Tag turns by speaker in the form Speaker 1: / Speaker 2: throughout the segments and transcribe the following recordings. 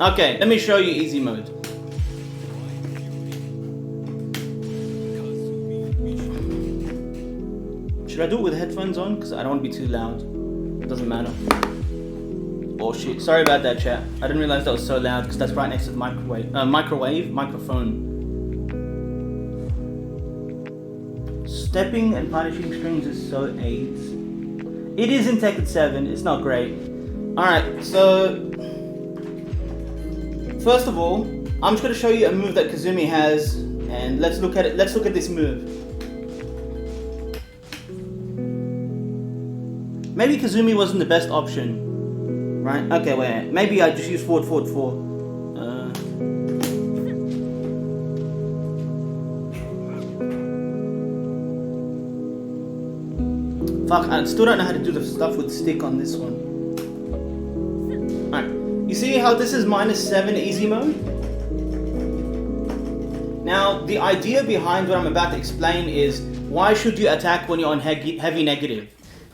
Speaker 1: Okay, let me show you easy mode. Should I do it with headphones on? Because I don't want to be too loud. It doesn't matter. Oh shit, sorry about that, chat. I didn't realize that was so loud because that's right next to the microphone. Stepping and punishing strings is so AIDS. It is in Tekken 7, it's not great. Alright, so first of all, I'm just going to show you a move that Kazumi has, and let's look at it. Let's look at this move. Maybe Kazumi wasn't the best option, right? Okay, wait. Maybe I just use forward, forward, forward. Fuck, I still don't know how to do the stuff with stick on this one. Alright, you see how this is -7 easy mode? Now, the idea behind what I'm about to explain is why should you attack when you're on heavy negative?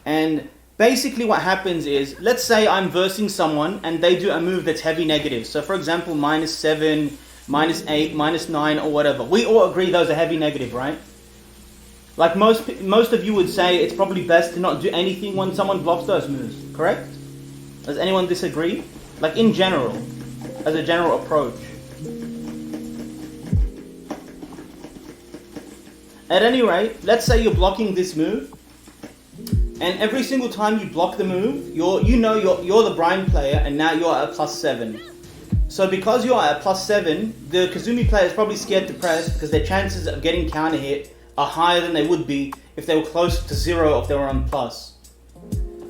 Speaker 1: And basically what happens is, let's say I'm versing someone and they do a move that's heavy negative. So for example, -7, -8, -9 or whatever. We all agree those are heavy negative, right? Like most of you would say it's probably best to not do anything when someone blocks those moves, correct? Does anyone disagree? Like in general, as a general approach. At any rate, let's say you're blocking this move, and every single time you block the move, you're the Brian player, and now you're at +7. So because you're at +7, the Kazumi player is probably scared to press because their chances of getting counter hit are higher than they would be if they were close to 0 or if they were on plus.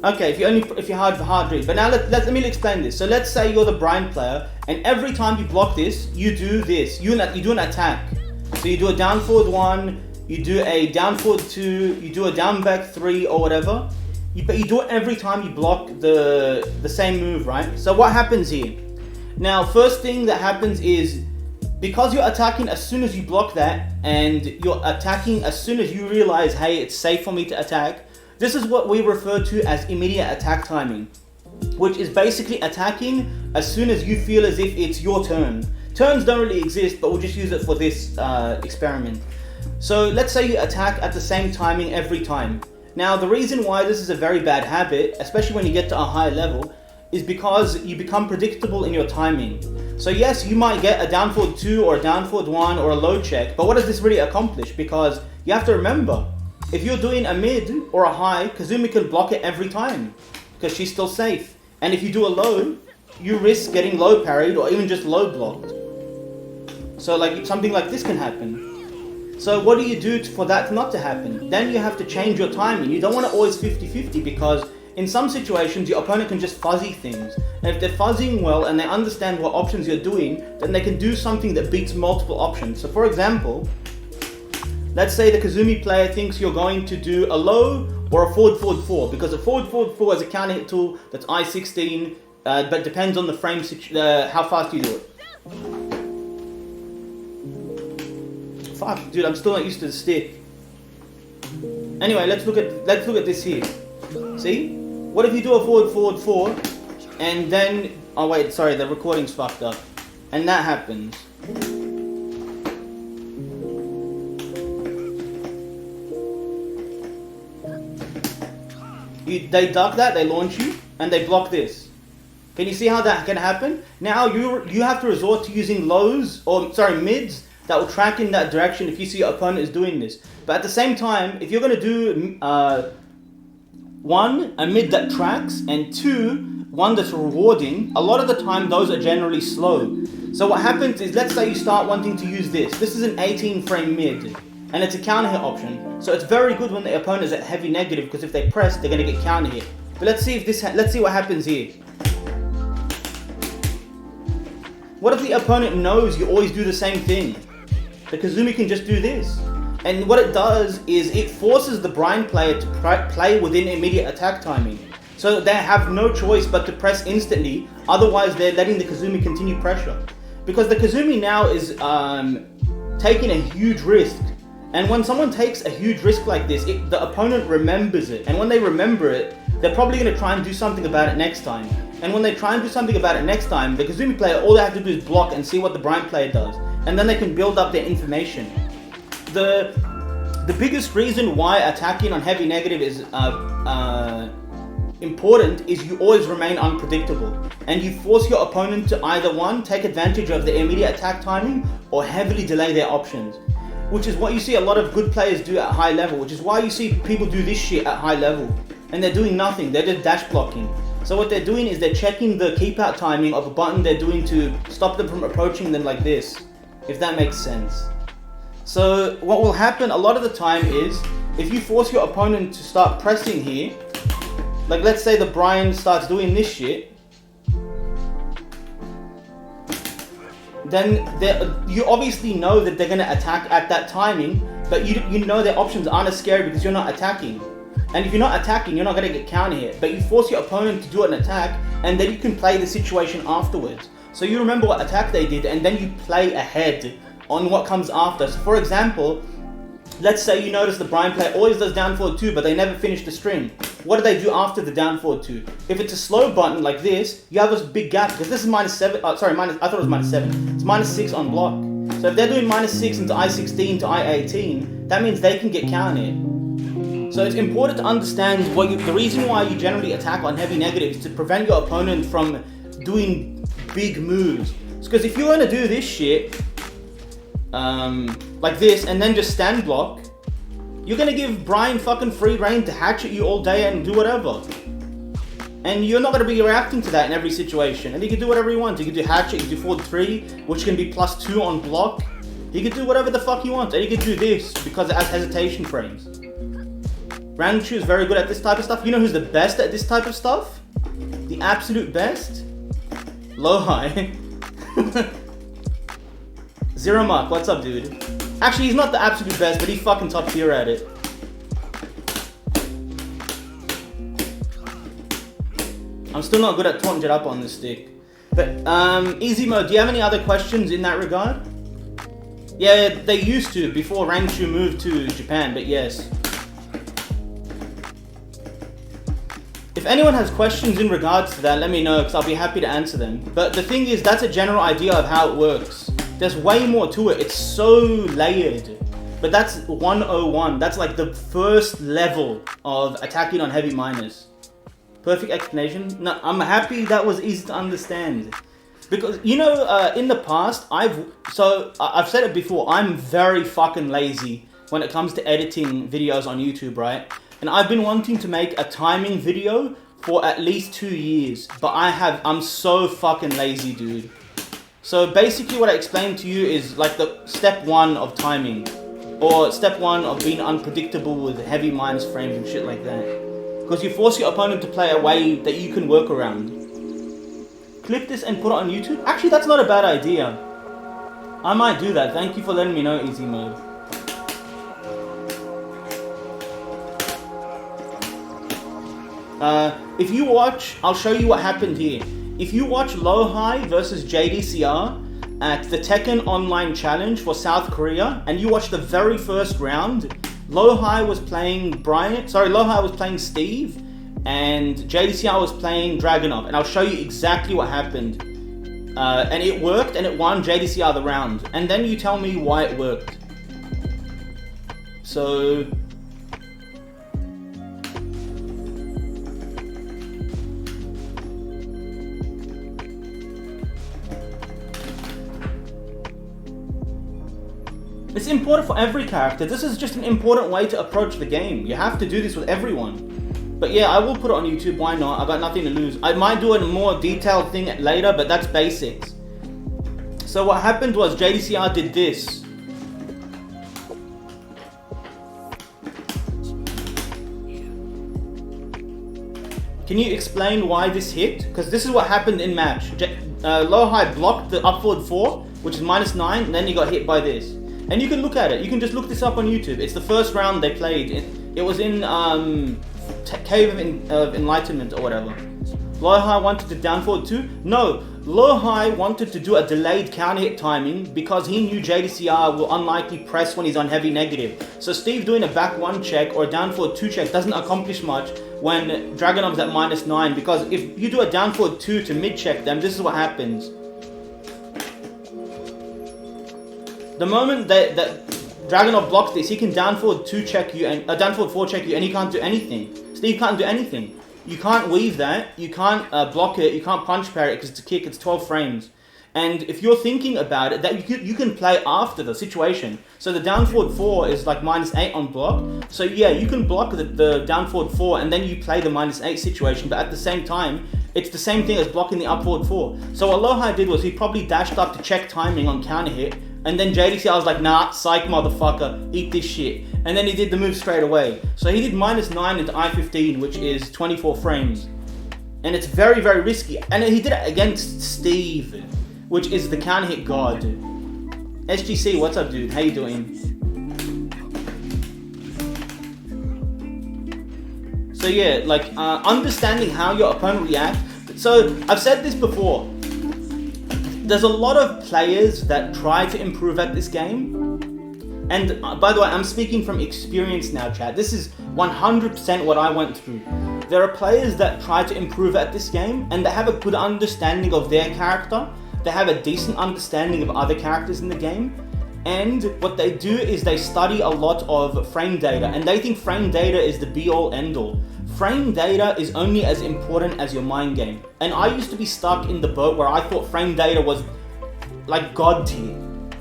Speaker 1: Okay, if you're hard read. But now let me explain this. So let's say you're the Brian player, and every time you block this, you do this. You do an attack. So you do a down forward 1, you do a down forward 2, you do a down back 3 or whatever. But you do it every time you block the same move, right? So what happens here? Now, first thing that happens is, because you're attacking as soon as you block that, and you're attacking as soon as you realize, hey, it's safe for me to attack, this is what we refer to as immediate attack timing, which is basically attacking as soon as you feel as if it's your turn. Turns don't really exist, but we'll just use it for this experiment. So let's say you attack at the same timing every time. Now, the reason why this is a very bad habit, especially when you get to a higher level, is because you become predictable in your timing. So yes, you might get a down forward 2 or a down forward 1 or a low check, but what does this really accomplish? Because you have to remember, if you're doing a mid or a high, Kazumi can block it every time because she's still safe. And if you do a low, you risk getting low parried or even just low blocked. So like something like this can happen. So what do you do for that not to happen? Then you have to change your timing. You don't want to always 50-50 because in some situations, your opponent can just fuzzy things. And if they're fuzzying well and they understand what options you're doing, then they can do something that beats multiple options. So for example, let's say the Kazumi player thinks you're going to do a low or a forward 4, because a forward 4 is a counter hit tool that's I-16, but depends on the frame, how fast you do it. Fuck, dude, I'm still not used to the stick. Anyway, let's look at this here. See? What if you do a forward 4, and then, oh wait, sorry, the recording's fucked up, and that happens. They duck that, they launch you, and they block this. Can you see how that can happen? Now you have to resort to using mids that will track in that direction if you see your opponent is doing this. But at the same time, if you're going to do 1, a mid that tracks, and 2, one that's rewarding, a lot of the time those are generally slow. So what happens is, let's say you start wanting to use this. This is an 18 frame mid, and it's a counter hit option. So it's very good when the opponent is at heavy negative, because if they press, they're going to get counter hit. But let's see what happens here. What if the opponent knows you always do the same thing? The Kazumi can just do this. And what it does is it forces the Brian player to play within immediate attack timing. So they have no choice but to press instantly, otherwise they're letting the Kazumi continue pressure. Because the Kazumi now is taking a huge risk. And when someone takes a huge risk like this, the opponent remembers it. And when they remember it, they're probably going to try and do something about it next time. And when they try and do something about it next time, the Kazumi player, all they have to do is block and see what the Brian player does. And then they can build up their information. The biggest reason why attacking on heavy negative is important is you always remain unpredictable. And you force your opponent to either one, take advantage of the immediate attack timing, or heavily delay their options. Which is what you see a lot of good players do at high level, which is why you see people do this shit at high level. And they're doing nothing, they're just dash blocking. So what they're doing is they're checking the keep out timing of a button they're doing to stop them from approaching them like this. If that makes sense. So what will happen a lot of the time is, if you force your opponent to start pressing here, like let's say the Brian starts doing this shit, then you obviously know that they're going to attack at that timing, but you know their options aren't as scary because you're not attacking. And if you're not attacking, you're not going to get counter hit. But you force your opponent to do an attack, and then you can play the situation afterwards. So you remember what attack they did, and then you play ahead on what comes after. So for example, let's say you notice the Brian player always does down forward 2, but they never finish the string. What do they do after the down forward 2? If it's a slow button like this, you have this big gap, because this is -7, I thought it was -7. It's -6 on block. So if they're doing -6 into I-16 to I-18, that means they can get countered. So it's important to understand the reason why you generally attack on heavy negative is to prevent your opponent from doing big moves. It's because if you're going to do this shit, like this, and then just stand block, you're going to give Brian fucking free reign to hatchet you all day and do whatever. And you're not going to be reacting to that in every situation. And you can do whatever you want. You can do hatchet, you can do forward 3, which can be +2 on block. You can do whatever the fuck you want. And you can do this because it has hesitation frames. Ranchu is very good at this type of stuff. You know who's the best at this type of stuff? The absolute best? Low-high. Zero Mark, what's up, dude? Actually, he's not the absolute best, but he's fucking top tier at it. I'm still not good at taunting it up on this stick. But, easy mode, do you have any other questions in that regard? Yeah, they used to before Ranchu moved to Japan, but yes. If anyone has questions in regards to that, let me know, because I'll be happy to answer them. But the thing is, that's a general idea of how it works. There's way more to it. It's so layered. But that's 101. That's like the first level of attacking on heavy miners. Perfect explanation. No, I'm happy that was easy to understand. Because, you know, in the past, I've said it before, I'm very fucking lazy when it comes to editing videos on YouTube, right? And I've been wanting to make a timing video for at least 2 years, but I'm so fucking lazy, dude. So basically what I explained to you is like the step 1 of timing, or step 1 of being unpredictable with heavy minus frames and shit like that. Because you force your opponent to play a way that you can work around. Clip this and put it on YouTube? Actually, that's not a bad idea. I might do that. Thank you for letting me know, Easy Mode. If you watch, I'll show you what happened here. If you watch Low-High versus JDCR at the Tekken Online Challenge for South Korea, and you watch the very first round, Low-High was playing Steve, and JDCR was playing Dragunov, and I'll show you exactly what happened. And it worked, and it won JDCR the round. And then you tell me why it worked. So... it's important for every character. This is just an important way to approach the game. You have to do this with everyone. But yeah, I will put it on YouTube, why not? I've got nothing to lose. I might do a more detailed thing later, but that's basics. So what happened was JDCR did this. Can you explain why this hit? Because this is what happened in match. Low-High blocked the up forward 4, which is -9, and then he got hit by this. And you can look at it. You can just look this up on YouTube. It's the first round they played. It was in Cave of Enlightenment or whatever. Low-High wanted to down forward 2? No. Low-High wanted to do a delayed counter hit timing because he knew JDCR will unlikely press when he's on heavy negative. So Steve doing a back 1 check or a down forward 2 check doesn't accomplish much when Dragunov's at -9, because if you do a down forward 2 to mid-check them, this is what happens. The moment that Dragunov blocks this, he can down forward 2 check you and down forward 4 check you, and he can't do anything. Steve can't do anything. You can't weave that, you can't block it, you can't punch parry it because it's a kick, it's 12 frames. And if you're thinking about it, that you can play after the situation. So the down forward 4 is like -8 on block. So yeah, you can block the down forward 4 and then you play the -8 situation, but at the same time, it's the same thing as blocking the up forward 4. So what Aloha did was he probably dashed up to check timing on counter hit, and then JDC I was like, nah, psych motherfucker, eat this shit. And then he did the move straight away. So he did -9 into I-15, which is 24 frames. And it's very, very risky. And he did it against Steve, which is the counter hit god. SGC, what's up, dude? How you doing? So yeah, like understanding how your opponent reacts. So I've said this before. There's a lot of players that try to improve at this game. And by the way, I'm speaking from experience now, chat. This is 100% what I went through. There are players that try to improve at this game and they have a good understanding of their character. They have a decent understanding of other characters in the game. And what they do is they study a lot of frame data, and they think frame data is the be-all end-all. Frame data is only as important as your mind game. And I used to be stuck in the boat where I thought frame data was like god tier,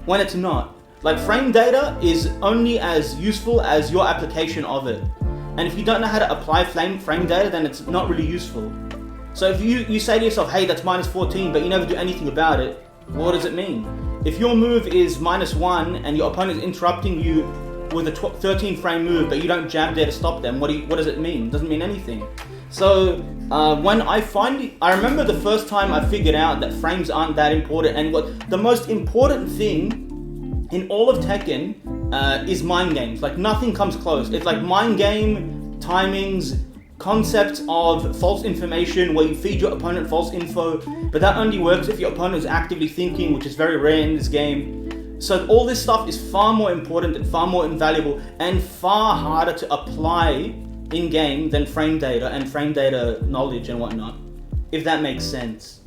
Speaker 1: when it's not. Like frame data is only as useful as your application of it. And if you don't know how to apply frame data, then it's not really useful. So if you say to yourself, hey, that's -14, but you never do anything about it, what does it mean? If your move is -1 and your opponent is interrupting you with a 13 frame move, but you don't jab there to stop them, what does it mean? It doesn't mean anything. So when I remember the first time I figured out that frames aren't that important, and what the most important thing in all of Tekken is mind games. Like nothing comes close. It's like mind game, timings, concepts of false information where you feed your opponent false info, but that only works if your opponent is actively thinking, which is very rare in this game. So all this stuff is far more important and far more invaluable and far harder to apply in game than frame data and frame data knowledge and whatnot, if that makes sense.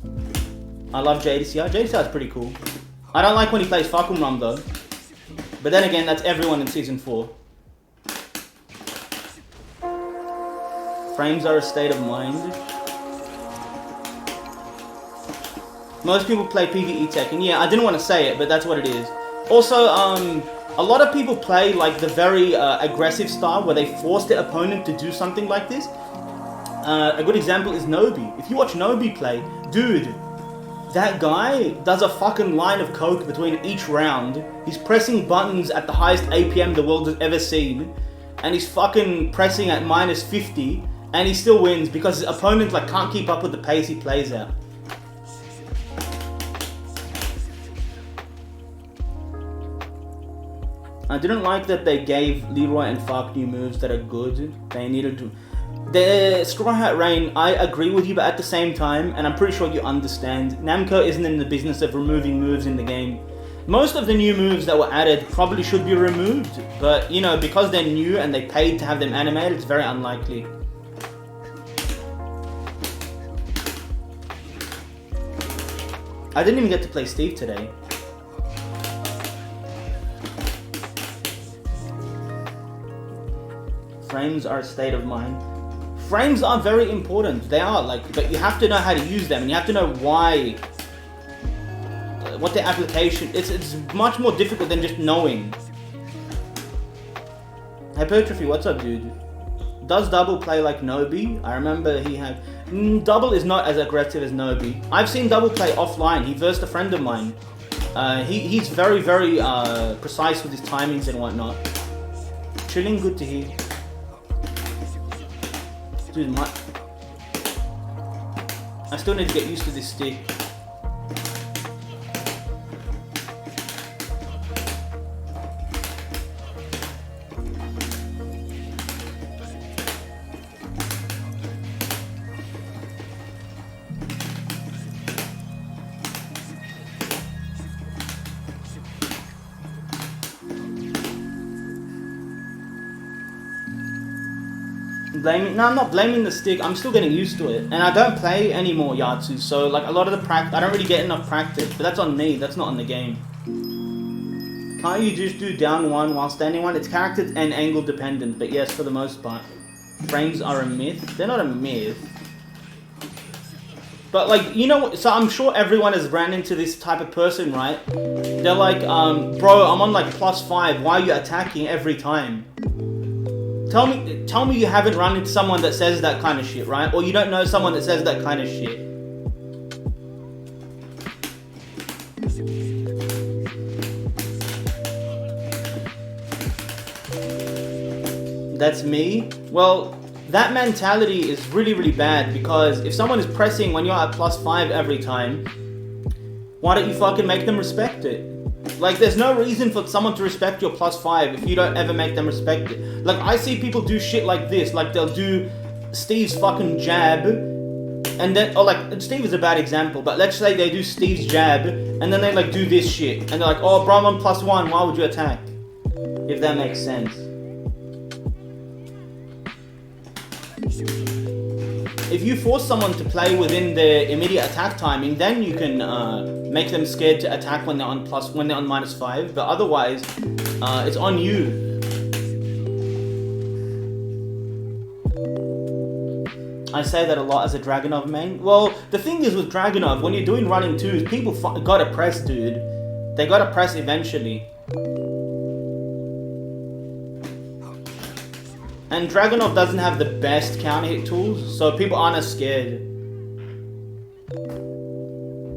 Speaker 1: I love JDCI. JDCI is pretty cool. I don't like when he plays Fakum Rum though, but then again, that's everyone in Season 4. Frames are a state of mind. Most people play PvE Tekken. Yeah, I didn't want to say it, but that's what it is. Also, a lot of people play like the very aggressive style where they force their opponent to do something like this. A good example is Nobi. If you watch Nobi play, dude, that guy does a fucking line of coke between each round. He's pressing buttons at the highest APM the world has ever seen, and he's fucking pressing at -50. And he still wins because his opponent like can't keep up with the pace he plays at. I didn't like that they gave Leroy and Fark new moves that are good. They needed to. The Straw Hat Rain, I agree with you, but at the same time, and I'm pretty sure you understand, Namco isn't in the business of removing moves in the game. Most of the new moves that were added probably should be removed, but you know, because they're new and they paid to have them animated, it's very unlikely. I didn't even get to play Steve today. Frames are a state of mind. Frames are very important. They are, like, but you have to know how to use them, and you have to know why, what the application. It's much more difficult than just knowing. Hypertrophy, what's up, dude? Does Double play like Nobi? I remember he had. Double is not as aggressive as Nobi. I've seen Double play offline. He versed a friend of mine. He's very, very precise with his timings and whatnot. Chilling, good to hear. Dude, I still need to get used to this stick. Blaming? No, I'm not blaming the stick. I'm still getting used to it, and I don't play anymore Yahtzee. So like a lot of the practice, I don't really get enough practice. But that's on me. That's not on the game. Can't you just do down one while standing one? It's character and angle dependent, but yes, for the most part. Frames are a myth. They're not a myth. But like, you know, so I'm sure everyone has ran into this type of person, right? They're like, bro, I'm on like +5. Why are you attacking every time? Tell me you haven't run into someone that says that kind of shit, right? Or you don't know someone that says that kind of shit. That's me? Well, that mentality is really, really bad, because if someone is pressing when you're at +5 every time, why don't you fucking make them respect it? Like, there's no reason for someone to respect your +5 if you don't ever make them respect it. Like, I see people do shit like this, like they'll do Steve's fucking jab, and then, or like, Steve is a bad example, but let's say they do Steve's jab, and then they like do this shit, and they're like, oh bro, I'm on +1, why would you attack? If that makes sense. If you force someone to play within their immediate attack timing, then you can make them scared to attack when they're on -5. But otherwise, it's on you. I say that a lot as a Dragunov main. Well, the thing is with Dragunov, when you're doing running twos, people gotta press, dude. They gotta press eventually. And Dragunov doesn't have the best counter hit tools, so people aren't as scared.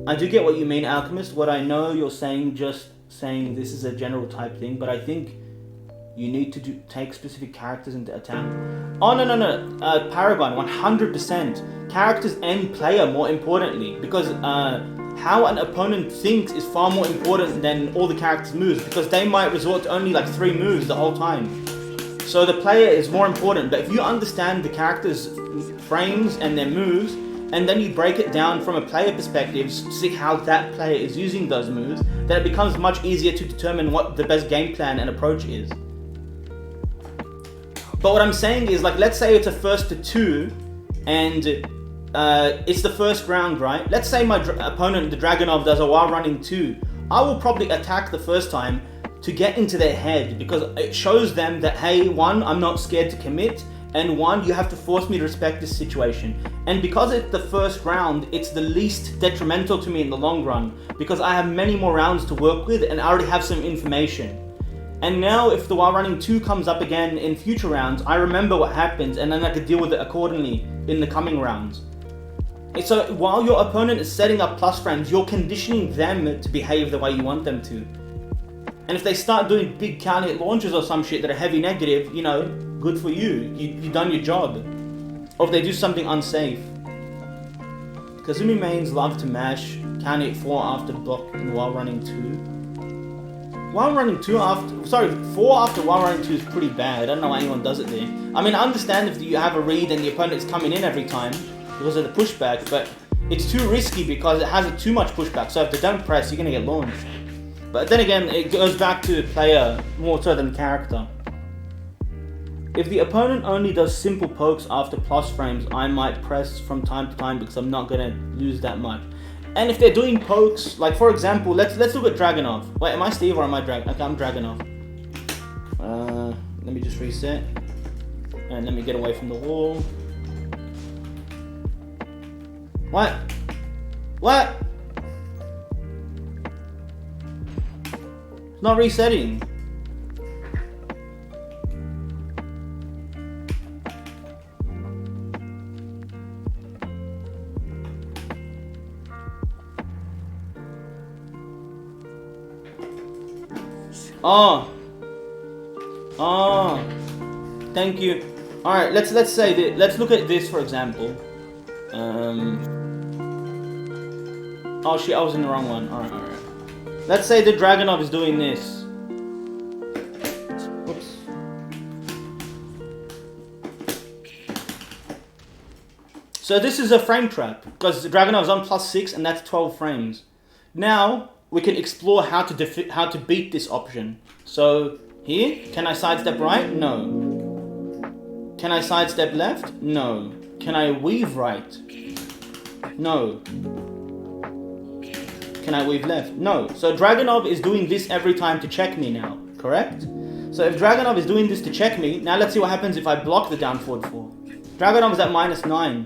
Speaker 1: I do get what you mean, Alchemist. What I know you're saying, just saying this is a general type thing, but I think you need to take specific characters into account. Oh, no. Paragon, 100%. Characters and player, more importantly, because how an opponent thinks is far more important than all the characters' moves, because they might resort to only like 3 moves the whole time. So the player is more important, but if you understand the character's frames and their moves, and then you break it down from a player perspective, see how that player is using those moves, then it becomes much easier to determine what the best game plan and approach is. But what I'm saying is, like, let's say it's a 1st to 2, and it's the first round, right? Let's say my opponent, the Dragunov, does a while running 2. I will probably attack the first time to get into their head, because it shows them that, hey, 1, I'm not scared to commit, and 1, you have to force me to respect this situation. And because it's the first round, it's the least detrimental to me in the long run, because I have many more rounds to work with and I already have some information. And now if the while running 2 comes up again in future rounds, I remember what happened, and then I could deal with it accordingly in the coming rounds. So while your opponent is setting up plus frames, you're conditioning them to behave the way you want them to. And if they start doing big counter hit launches or some shit that are heavy negative, you know, good for you. You've done your job. Or if they do something unsafe. Kazumi mains love to mash counter hit 4 after block in while running 2. While running 4 after while running 2 is pretty bad. I don't know why anyone does it there. I mean, I understand if you have a read and the opponent's coming in every time because of the pushback, but it's too risky because it has too much pushback. So if they don't press, you're going to get launched. But then again, it goes back to player more so than character. If the opponent only does simple pokes after plus frames, I might press from time to time because I'm not going to lose that much. And if they're doing pokes, like for example, let's look at Dragunov. Wait, am I Steve or am I Dragunov? Okay, I'm Dragunov. Let me just reset. And let me get away from the wall. What? What? It's not resetting. Oh, thank you. All right, let's say that. Let's look at this for example. Oh shit, I was in the wrong one. All right. Let's say the Dragunov is doing this. Whoops. So this is a frame trap because the Dragunov's on +6 and that's 12 frames. Now we can explore how to beat this option. So here, can I sidestep right? No. Can I sidestep left? No. Can I weave right? No. Can I weave left? No. So Dragunov is doing this every time to check me now, correct? So if Dragunov is doing this to check me, now let's see what happens if I block the down forward 4. Dragunov is at -9.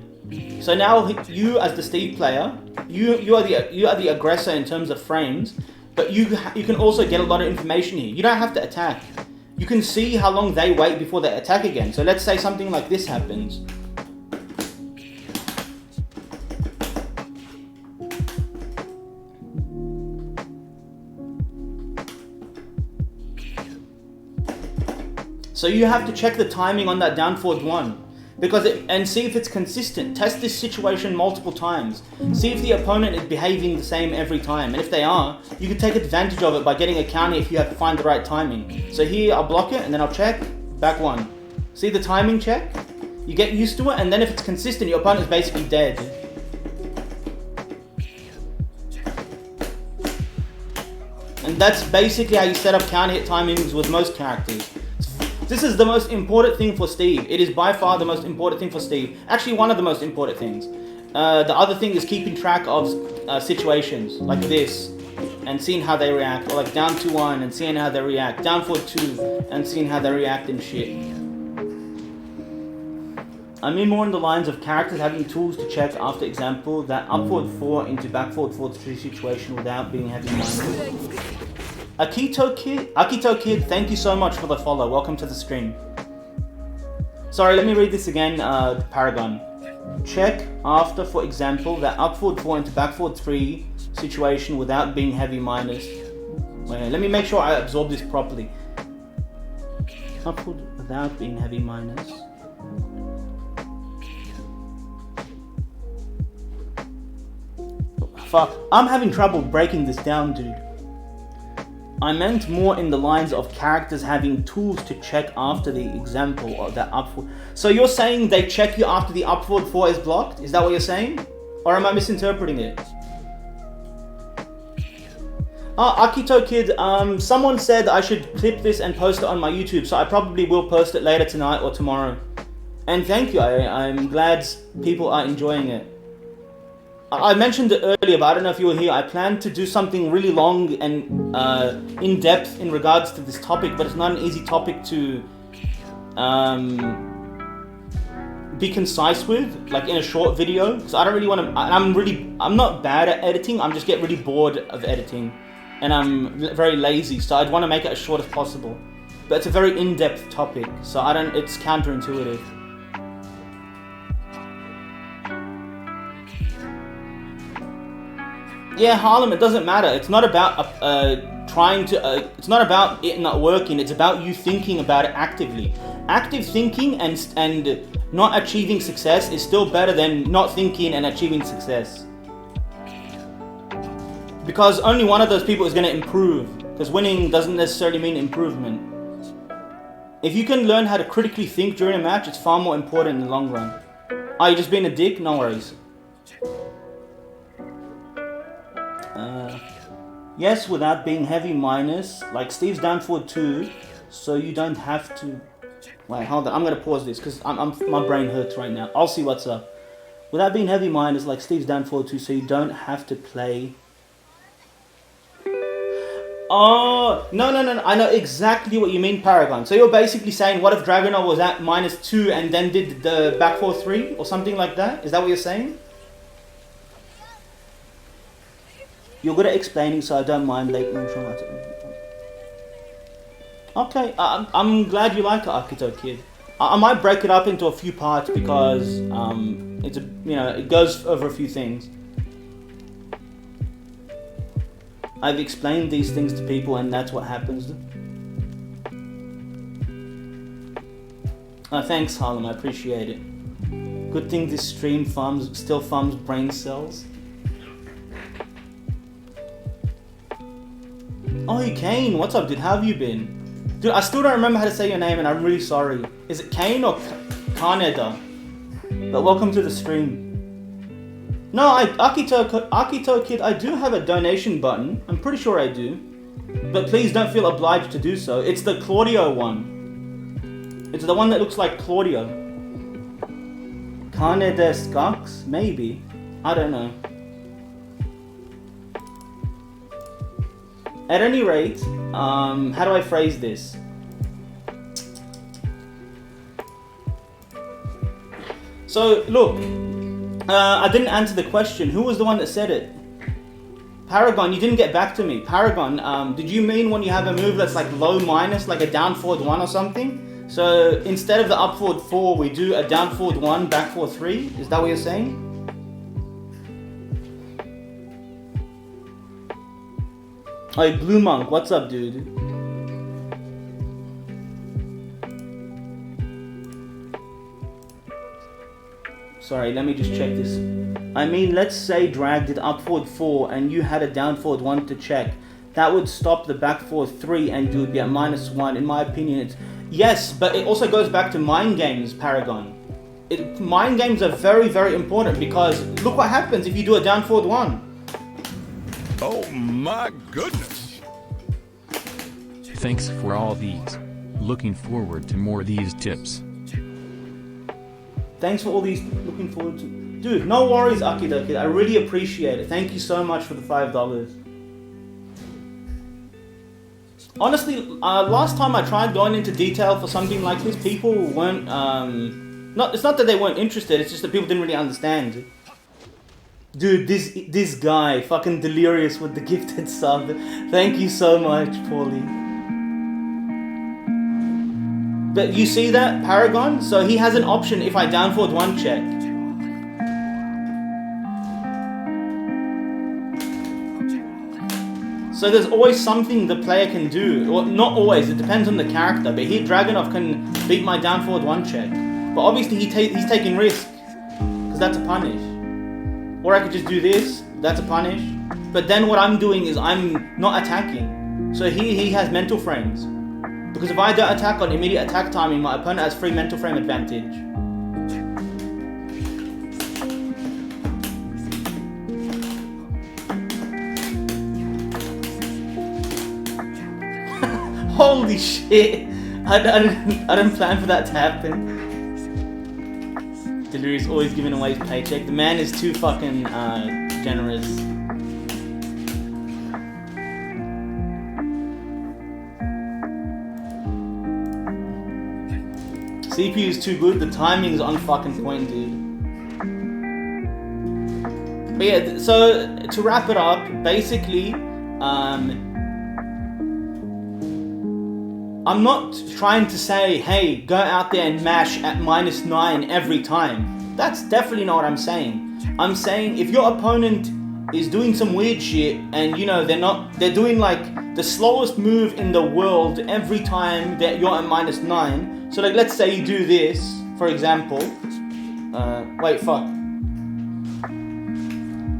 Speaker 1: So now you, as the Steve player, you are the aggressor in terms of frames, but you can also get a lot of information here. You don't have to attack. You can see how long they wait before they attack again. So let's say something like this happens. So you have to check the timing on that down forward 1. And see if it's consistent. Test this situation multiple times. See if the opponent is behaving the same every time. And if they are, you can take advantage of it by getting a counter if you have to find the right timing. So here I'll block it and then I'll check, back 1. See the timing check? You get used to it, and then if it's consistent, your opponent is basically dead. And that's basically how you set up counter hit timings with most characters. This is the most important thing for Steve. It is by far the most important thing for Steve. Actually, one of the most important things. The other thing is keeping track of situations like this and seeing how they react. Or like down 2-1 and seeing how they react. Down 4-2 and seeing how they react and shit. I mean more in the lines of characters having tools to check after example that up forward 4 into back forward 4-3 situation without being heavy-minded. Akito Kid, thank you so much for the follow. Welcome to the stream. Sorry, let me read this again, Paragon. Check after, for example, that up forward 4 into back forward 3 situation without being heavy minus. Wait, let me make sure I absorb this properly. Upward without being heavy minus. Fuck, I'm having trouble breaking this down, dude. I meant more in the lines of characters having tools to check after the example of that upward. So you're saying they check you after the upward 4 is blocked? Is that what you're saying? Or am I misinterpreting it? Akito Kid, someone said I should clip this and post it on my YouTube, so I probably will post it later tonight or tomorrow. And thank you, I'm glad people are enjoying it. I mentioned it earlier, but I don't know if you were here. I plan to do something really long and in-depth in regards to this topic, but it's not an easy topic to be concise with, like in a short video, because I don't really want to, I'm not bad at editing, I'm just get really bored of editing, and I'm very lazy, so I'd want to make it as short as possible. But it's a very in-depth topic, so it's counterintuitive. Yeah, Harlem, it doesn't matter. It's not about it's not about it not working. It's about you thinking about it actively. Active thinking and not achieving success is still better than not thinking and achieving success. Because only one of those people is going to improve. Because winning doesn't necessarily mean improvement. If you can learn how to critically think during a match, it's far more important in the long run. Are you just being a dick? No worries. Yes, without being heavy minus, like Steve's down forward 2, so you don't have to. Wait, hold on. I'm gonna pause this because my brain hurts right now. I'll see what's up. Without being heavy minus, like Steve's down forward 2, so you don't have to play. Oh no! I know exactly what you mean, Paragon. So you're basically saying, what if Dragunov was at -2 and then did the back 4-3 or something like that? Is that what you're saying? You're good at explaining, so I don't mind late. Okay, I'm glad you like it, Akito Kid. I might break it up into a few parts because it goes over a few things. I've explained these things to people, and that's what happens. Thanks, Harlem. I appreciate it. Good thing this stream still farms brain cells. Oh, hey Kane, what's up, dude? How have you been? Dude, I still don't remember how to say your name, and I'm really sorry. Is it Kane or Kaneda? But welcome to the stream. No, Akito Kid, I do have a donation button. I'm pretty sure I do. But please don't feel obliged to do so. It's the Claudio one. It's the one that looks like Claudio. Kane des Skaks? Maybe. I don't know. At any rate, how do I phrase this? So, look, I didn't answer the question. Who was the one that said it? Paragon, you didn't get back to me. Paragon, did you mean when you have a move that's like low minus, like a down forward 1 or something? So, instead of the up forward 4, we do a down forward 1, back forward 3? Is that what you're saying? Hey, Blue Monk, what's up, dude? Sorry, let me just check this. I mean, let's say drag did up forward 4 and you had a down forward 1 to check. That would stop the back forward 3 and you would be at -1. In my opinion, it's... Yes, but it also goes back to mind games, Paragon. Mind games are very, very important because look what happens if you do a down forward 1.
Speaker 2: Oh my goodness.
Speaker 3: Thanks for all these. Looking forward to more of these tips.
Speaker 1: Thanks for all these. Looking forward to... Dude, no worries, Akidoki. I really appreciate it. Thank you so much for the $5. Honestly, last time I tried going into detail for something like this, people weren't... It's not that they weren't interested, it's just that people didn't really understand. Dude, this guy, fucking delirious with the gifted sub. Thank you so much, Paulie. But you see that, Paragon? So he has an option if I down forward 1 check. So there's always something the player can do. Well, not always, it depends on the character. But here, Dragunov can beat my down forward 1 check. But obviously he's taking risk. Because that's a punish. Or I could just do this, that's a punish. But then what I'm doing is I'm not attacking. So he has mental frames. Because if I don't attack on immediate attack timing, my opponent has free mental frame advantage. Holy shit! I don't plan for that to happen. Delirious always giving away his paycheck. The man is too fucking generous. CPU is too good. The timing is on fucking point, dude. But yeah, so to wrap it up, basically, I'm not trying to say, hey, go out there and mash at -9 every time. That's definitely not what I'm saying. I'm saying if your opponent is doing some weird shit and, you know, they're doing like the slowest move in the world every time that you're at -9. So like, let's say you do this, for example. Wait, fuck.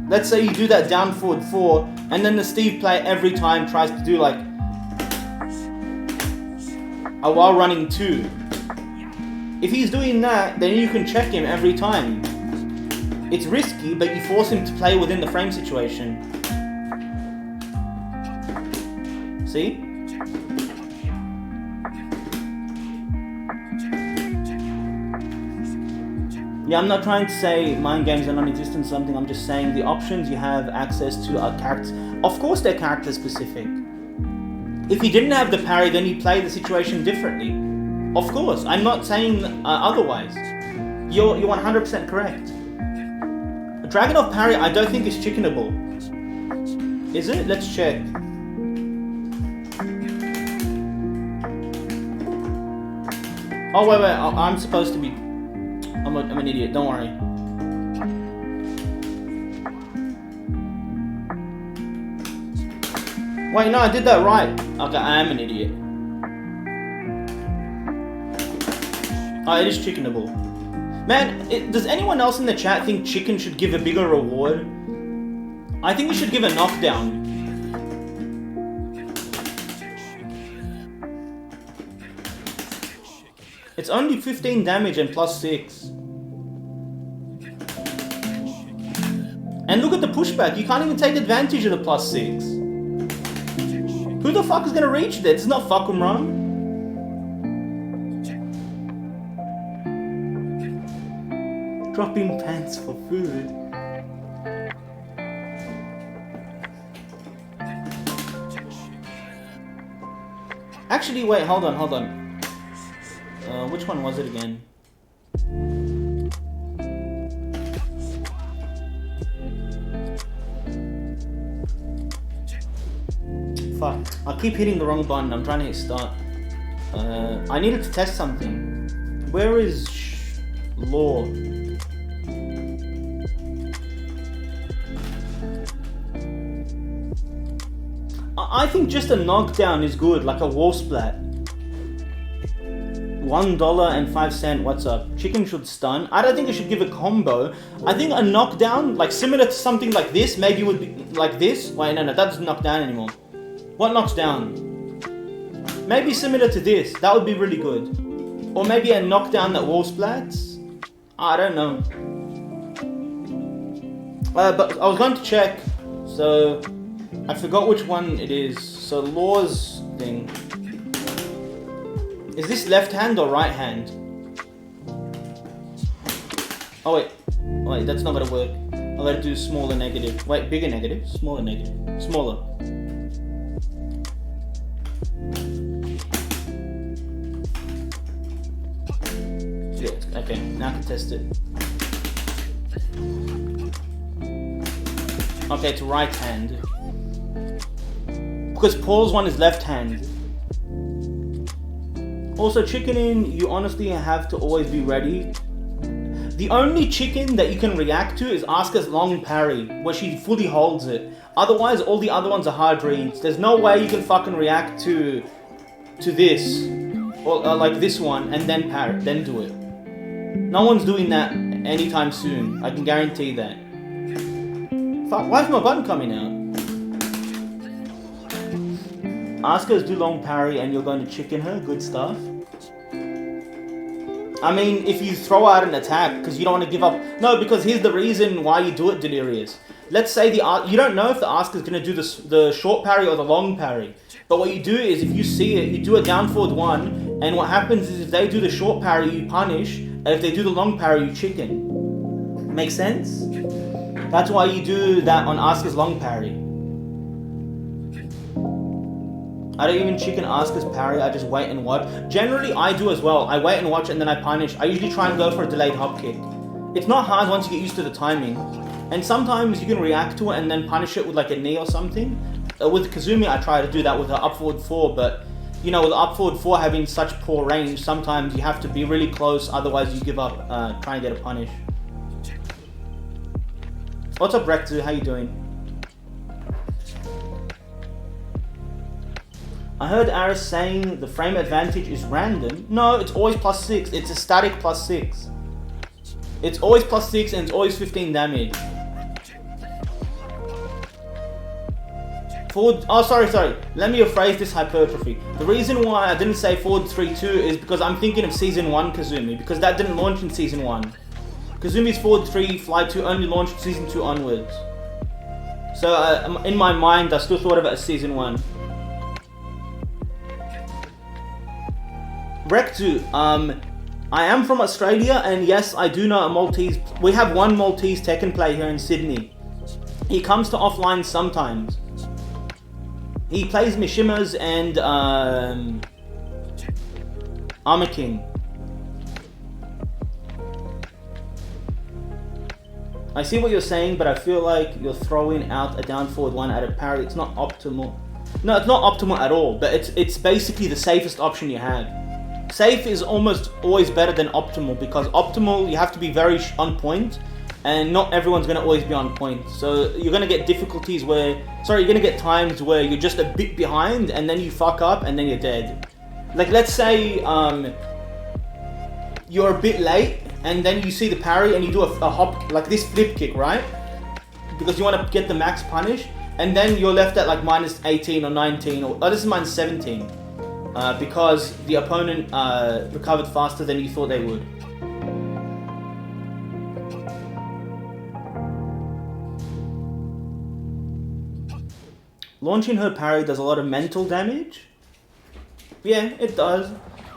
Speaker 1: Let's say you do that down forward 4 and then the Steve player every time tries to do like a while running 2. If he's doing that, then you can check him every time. It's risky, but you force him to play within the frame situation. See? Yeah, I'm not trying to say mind games are non-existent or something. I'm just saying the options you have access to are characters. Of course they're character specific. If you didn't have the parry, then you play the situation differently. Of course, I'm not saying otherwise. You're 100% correct. Dragunov parry, I don't think is chickenable. Is it? Let's check. Oh wait, I'm supposed to be... I'm an idiot, don't worry. Wait, no, I did that right. Okay, I am an idiot. Oh, it is chickenable. Man, does anyone else in the chat think chicken should give a bigger reward? I think we should give a knockdown. It's only 15 damage and +6. And look at the pushback, you can't even take advantage of the +6. Who the fuck is gonna reach that? It's not fucking wrong. Dropping pants for food. Actually, wait, hold on. Which one was it again? Fuck, I keep hitting the wrong button. I'm trying to hit start. I needed to test something. Where is law? I think just a knockdown is good, like a wall splat. $1.05. What's up? Chicken should stun. I don't think it should give a combo. I think a knockdown, like similar to something like this, maybe would be like this. Wait, no, that doesn't knock down anymore. What knocks down? Maybe similar to this. That would be really good. Or maybe a knockdown that wall splats. I don't know. But I was going to check, so I forgot which one it is. So Law's thing. Is this left hand or right hand? Oh wait, that's not gonna work. I gotta do smaller negative. Wait, bigger negative, smaller negative, smaller. Yeah, okay, now I can test it. Okay, it's right hand. Because Paul's one is left hand. Also, chickening, you honestly have to always be ready. The only chicken that you can react to is Asuka's long parry, where she fully holds it. Otherwise, all the other ones are hard reads. There's no way you can fucking react to this, or like this one, and then parry, then do it. No one's doing that anytime soon. I can guarantee that. Fuck, why is my button coming out? Asuka's do long parry and you're going to chicken her. Good stuff. I mean, if you throw out an attack because you don't want to give up. No, because here's the reason why you do it, Delirious. Let's say you don't know if the Asuka's going to do the short parry or the long parry. But what you do is, if you see it, you do a down forward one. And what happens is, if they do the short parry, you punish. And if they do the long parry, you chicken. Make sense? That's why you do that on Asuka's long parry. I don't even chicken Asuka's parry, I just wait and watch. Generally, I do as well. I wait and watch and then I punish. I usually try and go for a delayed hop kick. It's not hard once you get used to the timing. And sometimes you can react to it and then punish it with like a knee or something. With Kazumi, I try to do that with an up forward 4, but you know, with up forward 4 having such poor range, sometimes you have to be really close, otherwise you give up trying to get a punish. What's up, Rektu? How you doing? I heard Aris saying the frame advantage is random. No, it's always +6. It's a static +6. It's always +6 and it's always 15 damage. Forward. Oh, sorry. Let me rephrase this hypertrophy. The reason why I didn't say forward 3-2 is because I'm thinking of Season 1 Kazumi, because that didn't launch in Season 1. Kazumi's forward 3, fly 2 only launched Season 2 onwards. So in my mind, I still thought of it as Season 1. Rektu, I am from Australia, and yes, I do know a Maltese. We have one Maltese Tekken player here in Sydney. He comes to offline sometimes. He plays Mishimas and Armor King. I see what you're saying, but I feel like you're throwing out a down forward one at a parry. It's not optimal. No, it's not optimal at all, but it's basically the safest option you have. Safe is almost always better than optimal, because optimal, you have to be very on point, and not everyone's going to always be on point. So you're going to get difficulties where, you're going to get times where you're just a bit behind, and then you fuck up, and then you're dead. Like, let's say you're a bit late, and then you see the parry, and you do a hop, like this flip kick, right? Because you want to get the max punish, and then you're left at like -18 or 19, or this is -17. Because the opponent recovered faster than you thought they would. Launching her parry does a lot of mental damage. Yeah, it does.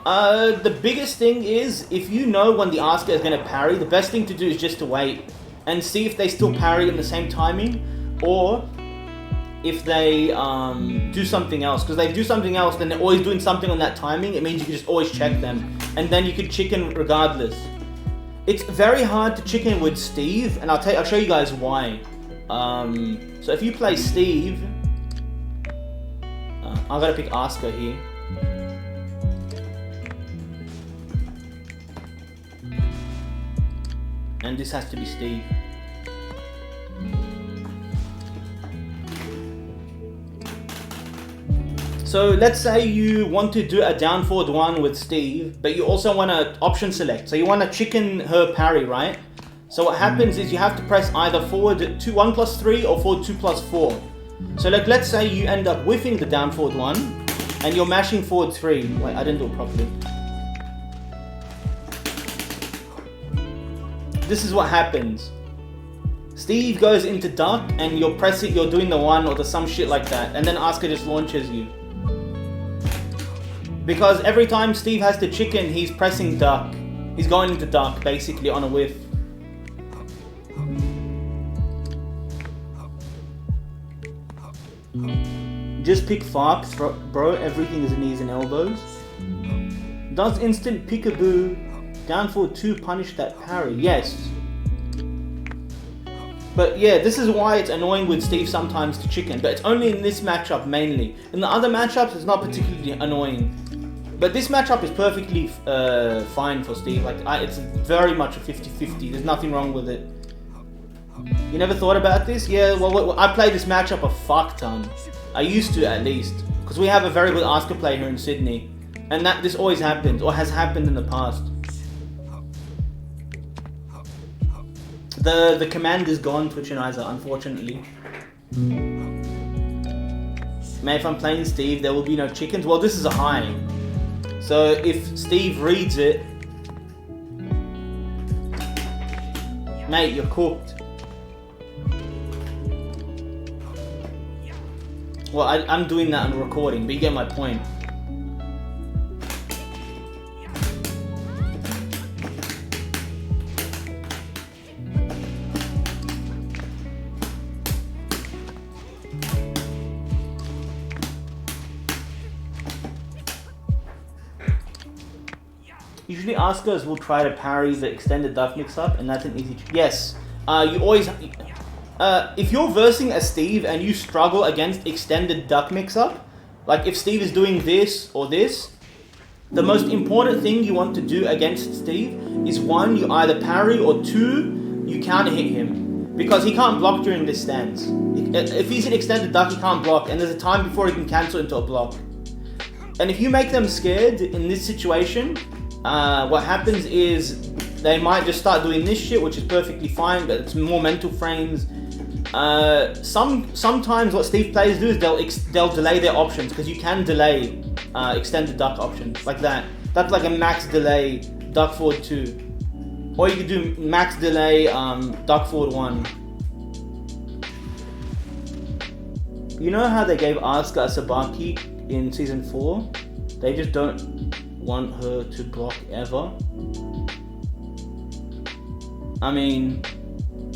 Speaker 1: The biggest thing is, if you know when the asker is going to parry, the best thing to do is just to wait and see if they still parry in the same timing, or if they do something else. Because they do something else, then they're always doing something on that timing. It means you can just always check them, and then you could chicken regardless. It's very hard to chicken with Steve, and I'll show you guys why. So if you play Steve, I gotta pick Asker here. And this has to be Steve. So let's say you want to do a down forward one with Steve, but you also want to option select. So you want to chicken her parry, right? So what happens is you have to press either forward 1+3 or forward 2+4. So like, let's say you end up whiffing the down forward one, and you're mashing forward 3. Wait, I didn't do it properly. This is what happens. Steve goes into duck, and you're doing the 1 or the some shit like that, and then Asuka just launches you. Because every time Steve has to chicken, he's pressing duck. He's going into duck, basically, on a whiff. Just pick Fark, bro, everything is knees and elbows. Does instant peekaboo down forward 2 punish that parry? Yes. But yeah, this is why it's annoying with Steve sometimes to chicken, but it's only in this matchup mainly. In the other matchups, it's not particularly annoying. But this matchup is perfectly fine for Steve. Like, it's very much a 50-50. There's nothing wrong with it. You never thought about this? Yeah, well, I play this matchup a fuck ton. I used to, at least. Because we have a very good Asuka player here in Sydney. And this always happens, or has happened in the past. The command is gone, Twitchenizer, unfortunately. Man, if I'm playing Steve, there will be no chickens. Well, this is a high. So if Steve reads it, mate, you're cooked. Well, I'm doing that on recording, but you get my point. Usually Askers will try to parry the extended duck mix-up, and that's an easy... Yes, you always... if you're versing a Steve and you struggle against extended duck mix-up, like if Steve is doing this or this, the most important thing you want to do against Steve is 1, you either parry, or 2, you counter hit him. Because he can't block during this stance. If he's an extended duck, he can't block, and there's a time before he can cancel into a block. And if you make them scared in this situation, what happens is they might just start doing this shit, which is perfectly fine, but it's more mental frames. Sometimes what Steve players do is they'll delay their options, because you can delay extended duck options like that. That's like a max delay duck forward 2, or you could do max delay duck forward 1. You know how they gave Asuka a Sabaki in season 4? They just don't want her to block ever. I mean,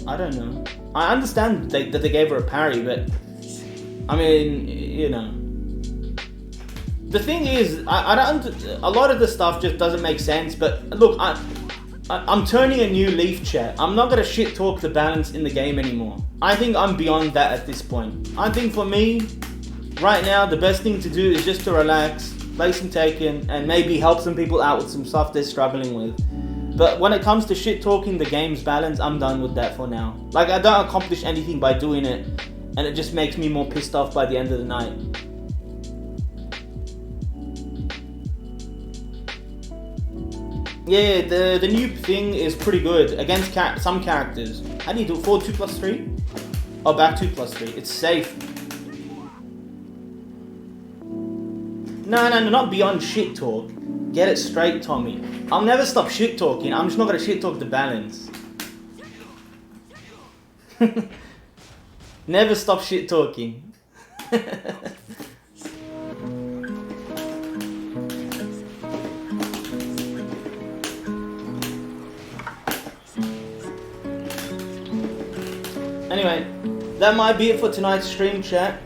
Speaker 1: I don't know. I understand that they gave her a parry, but I mean, you know. The thing is, I don't. A lot of the stuff just doesn't make sense. But look, I'm turning a new leaf, chat. I'm not gonna shit talk the balance in the game anymore. I think I'm beyond that at this point. I think for me, right now, the best thing to do is just to relax, play some Tekken, and maybe help some people out with some stuff they're struggling with. But when it comes to shit talking the game's balance, I'm done with that for now. Like, I don't accomplish anything by doing it, and it just makes me more pissed off by the end of the night. Yeah, the new thing is pretty good against some characters. How do you do it? Forward 2+3? Oh, back 2+3. It's safe. No, not beyond shit talk. Get it straight, Tommy. I'll never stop shit talking. I'm just not gonna shit talk the balance. Never stop shit talking. that might be it for tonight's stream, chat.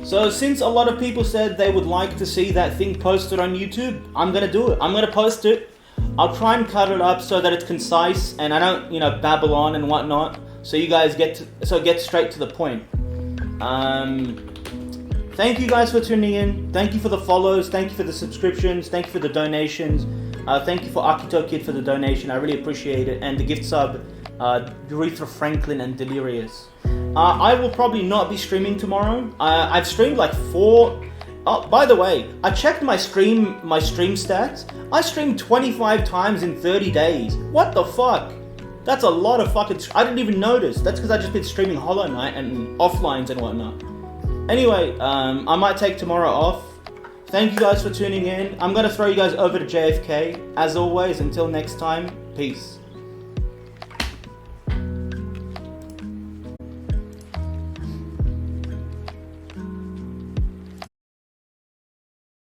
Speaker 1: So since a lot of people said they would like to see that thing posted on YouTube, I'm gonna do it. I'm gonna post it. I'll try and cut it up so that it's concise and I don't, babble on and whatnot. So you guys get straight to the point. Thank you guys for tuning in. Thank you for the follows. Thank you for the subscriptions. Thank you for the donations. Thank you for Akito Kid for the donation. I really appreciate it. And the gift sub, Urethra Franklin and Delirious. I will probably not be streaming tomorrow. I've streamed like 4. Oh, by the way, I checked my stream stats. I streamed 25 times in 30 days. What the fuck? That's a lot of fucking... I didn't even notice. That's because I just been streaming Hollow Knight and offlines and whatnot. Anyway, I might take tomorrow off. Thank you guys for tuning in. I'm going to throw you guys over to JFK. As always, until next time, peace.